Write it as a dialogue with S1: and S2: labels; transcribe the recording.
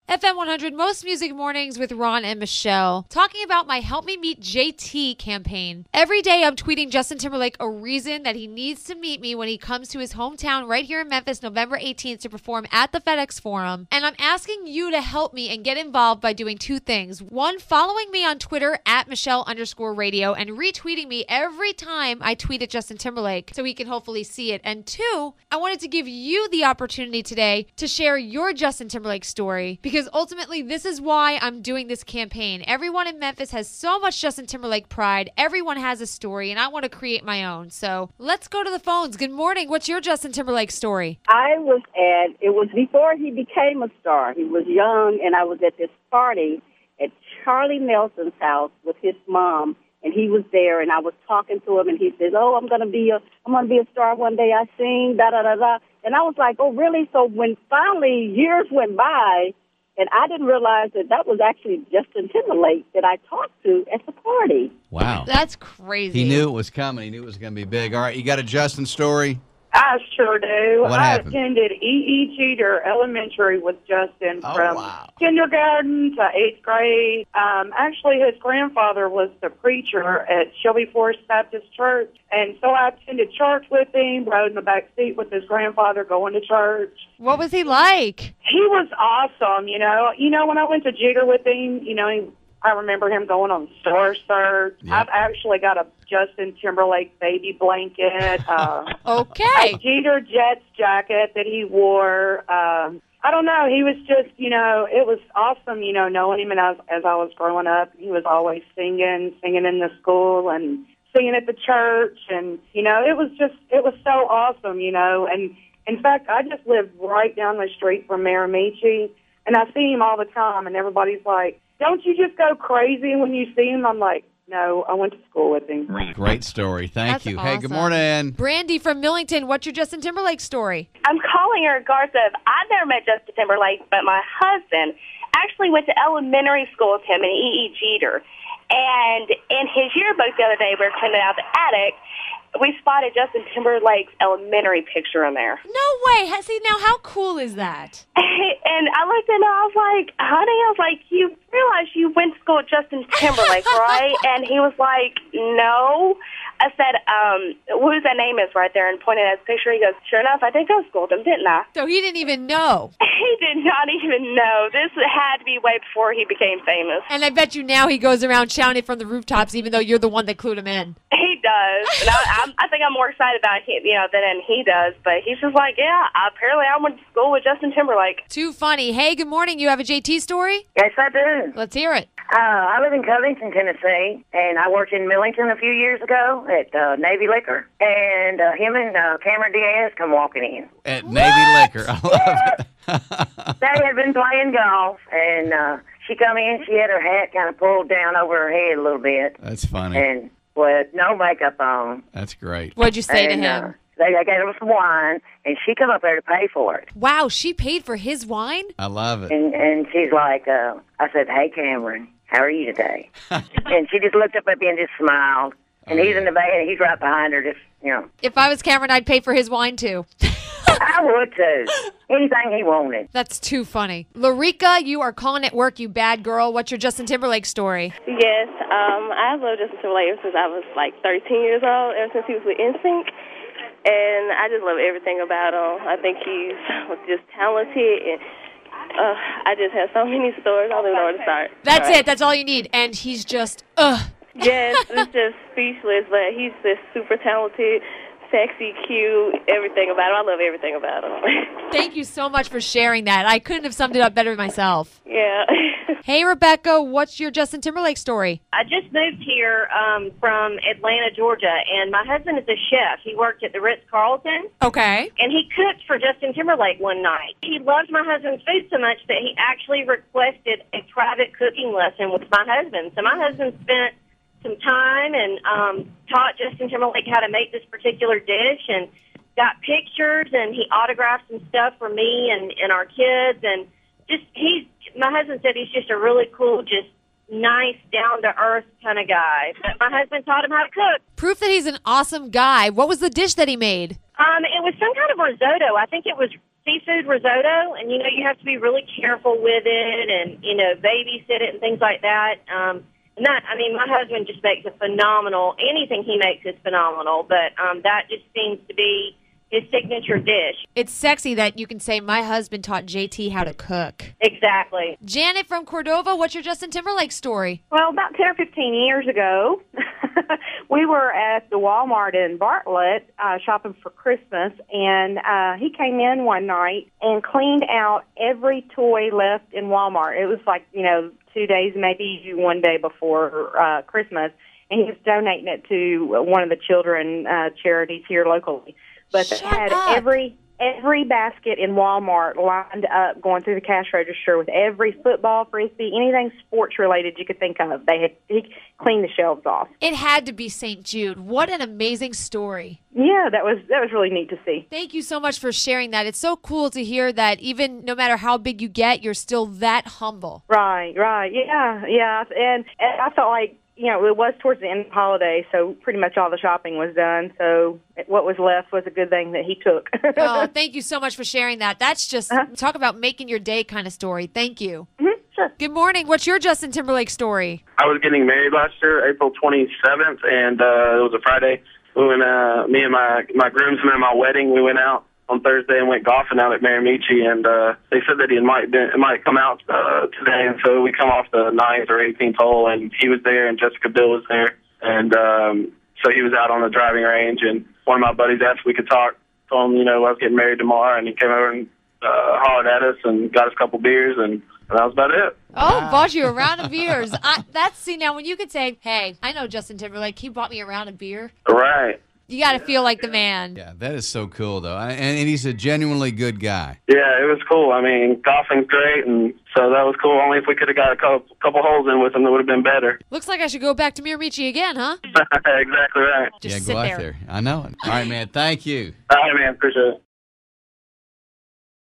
S1: FM 100 Most Music Mornings with Ron and Michelle, talking about my Help Me Meet JT campaign. Every day I'm tweeting Justin Timberlake a reason that he needs to meet me when he comes to his hometown right here in Memphis, November 18th to perform at the FedEx Forum. And I'm asking you to help me and get involved by doing two things. One, following me on Twitter at Michelle_radio and retweeting me every time I tweet at Justin Timberlake so he can hopefully see it. And two, I wanted to give you the opportunity today to share your Justin Timberlake story, because ultimately this is why I'm doing this campaign. Everyone in Memphis has so much Justin Timberlake pride. Everyone has a story, and I want to create my own. So let's go to the phones. Good morning. What's your Justin Timberlake story?
S2: It was before he became a star. He was young, and I was at this party at Charlie Nelson's house with his mom, and he was there, and I was talking to him, and he says, "Oh, I'm gonna be a star one day. I sing, da da da da." And I was like, "Oh, really?" So when finally years went by, and I didn't realize that was actually Justin Timberlake that I talked to at the party.
S3: Wow.
S1: That's crazy.
S3: He knew it was coming. He knew it was going to be big. All right, you got a Justin story?
S4: I sure do.
S3: What happened?
S4: I attended E.E. Jeter Elementary with Justin from kindergarten to 8th grade. Actually, his grandfather was the preacher at Shelby Forest Baptist Church, and so I attended church with him, rode in the back seat with his grandfather going to church.
S1: What was he like?
S4: He was awesome, you know. When I went to Jeter with him, I remember him going on Star Search.
S3: Yep.
S4: I've actually got a Justin Timberlake baby blanket.
S1: Okay.
S4: A Jeter Jets jacket that he wore. I don't know. He was just, it was awesome, knowing him. And as I was growing up, he was always singing in the school and singing at the church. And, it was so awesome, And in fact, I just lived right down the street from Miramichi, and I see him all the time. And everybody's like, "Don't you just go crazy when you see him?" I'm like, "No, I went to school with him."
S3: Great story. Thank you.
S1: Awesome.
S3: Hey, good morning.
S1: Brandy from Millington, what's your Justin Timberlake story?
S5: I'm calling in regards of, I've never met Justin Timberlake, but my husband actually went to elementary school with him in E.E. Jeter. And in his yearbook the other day, we were cleaning out the attic, we spotted Justin Timberlake's elementary picture in there.
S1: No way. Now, how cool is that?
S5: And I looked at him, I was like, "Honey," "you realize you went to school with Justin Timberlake, right?" And he was like, "No." I said, "Whose that name is right there?" And pointed at his picture. He goes, "Sure enough, I think I was school with him, didn't I?"
S1: So he didn't even know.
S5: He did not even know. This had to be way before he became famous.
S1: And I bet you now he goes around shouting from the rooftops, even though you're the one that clued him in.
S5: He does. And I think I'm more excited about him, than he does. But he's just like, "Yeah, apparently I went to school with Justin Timberlake."
S1: Too funny. Hey, good morning. You have a JT story?
S6: Yes, I do.
S1: Let's hear it.
S6: I live in Covington, Tennessee, and I worked in Millington a few years ago at Navy Liquor. And him and Cameron Diaz come walking in.
S3: At Navy Liquor. I love it.
S6: They had been playing golf, and she come in. She had her hat kind of pulled down over her head a little bit.
S3: That's funny.
S6: And with no makeup on.
S3: That's great.
S1: What'd you say to him?
S6: They gave him some wine, and she come up there to pay for it.
S1: Wow, she paid for his wine?
S3: I love it.
S6: And she's like, I said, "Hey, Cameron, how are you today?" And she just looked up at me and just smiled. And he's in the bed, he's right behind her, just,
S1: If I was Cameron, I'd pay for his wine, too.
S6: I would, too. Anything he wanted.
S1: That's too funny. Larica, you are calling at work, you bad girl. What's your Justin Timberlake story?
S7: Yes, I've loved Justin Timberlake ever since I was like 13 years old, ever since he was with NSYNC. And I just love everything about him. I think he's just talented, and I just have so many stories. I don't even know where to start.
S1: That's it. That's all you need. And he's just,
S7: Yes, it's just speechless, but he's just super talented, sexy, cute, everything about him. I love everything about him.
S1: Thank you so much for sharing that. I couldn't have summed it up better myself.
S7: Yeah.
S1: Hey, Rebecca, what's your Justin Timberlake story?
S8: I just moved here from Atlanta, Georgia, and my husband is a chef. He worked at the Ritz-Carlton.
S1: Okay.
S8: And he cooked for Justin Timberlake one night. He loved my husband's food so much that he actually requested a private cooking lesson with my husband. So my husband spent some time and taught Justin Timberlake how to make this particular dish and got pictures, and he autographed some stuff for me and our kids. And just my husband said he's just a really cool, just nice, down-to-earth kind of guy. But my husband taught him how to cook.
S1: Proof that he's an awesome guy. What was the dish that he made?
S8: It was some kind of risotto. I think it was seafood risotto, and, you have to be really careful with it and, babysit it and things like that. And that, my husband just makes a phenomenal, anything he makes is phenomenal, but that just seems to be his signature dish.
S1: It's sexy that you can say, my husband taught JT how to cook.
S8: Exactly.
S1: Janet from Cordova, what's your Justin Timberlake story?
S9: Well, about 10 or 15 years ago, we were at the Walmart in Bartlett shopping for Christmas, and he came in one night and cleaned out every toy left in Walmart. It was like, 2 days, maybe 1 day before Christmas, and he was donating it to one of the children charities here locally. But they had every basket in Walmart lined up going through the cash register with every football, frisbee, anything sports related you could think of. He cleaned the shelves off.
S1: It had to be St. Jude. What an amazing story.
S9: Yeah, that was really neat to see.
S1: Thank you so much for sharing that. It's so cool to hear that even no matter how big you get, you're still that humble.
S9: Right. Yeah. And I felt like, it was towards the end of the holiday, so pretty much all the shopping was done. So what was left was a good thing that he took.
S1: Oh, thank you so much for sharing that. That's just, talk about making your day kind of story. Thank you.
S9: Mm-hmm, sure.
S1: Good morning. What's your Justin Timberlake story?
S10: I was getting married last year, April 27th, and it was a Friday. We went, me and my groomsmen at my wedding, we went out on Thursday and went golfing out at Miramichi, and they said that it might come out today, and so we come off the 9th or 18th hole, and he was there, and Jessica Biel was there, and so he was out on the driving range, and one of my buddies asked if we could talk. Told him, I was getting married tomorrow, and he came over and hollered at us and got us a couple beers, and that was about it.
S1: Oh, bought you a round of beers. Now when you could say, hey, I know Justin Timberlake, he bought me a round of beer.
S10: Right.
S1: You got to feel like the man.
S3: Yeah, that is so cool, though. And he's a genuinely good guy.
S10: Yeah, it was cool. Golfing's great, and so that was cool. Only if we could have got a couple holes in with him, that would have been better.
S1: Looks like I should go back to Miramichi again, huh?
S10: Exactly right.
S1: Just
S3: go
S1: sit
S3: out there. I know it. All right, man. Thank you.
S10: All right, man. Appreciate it.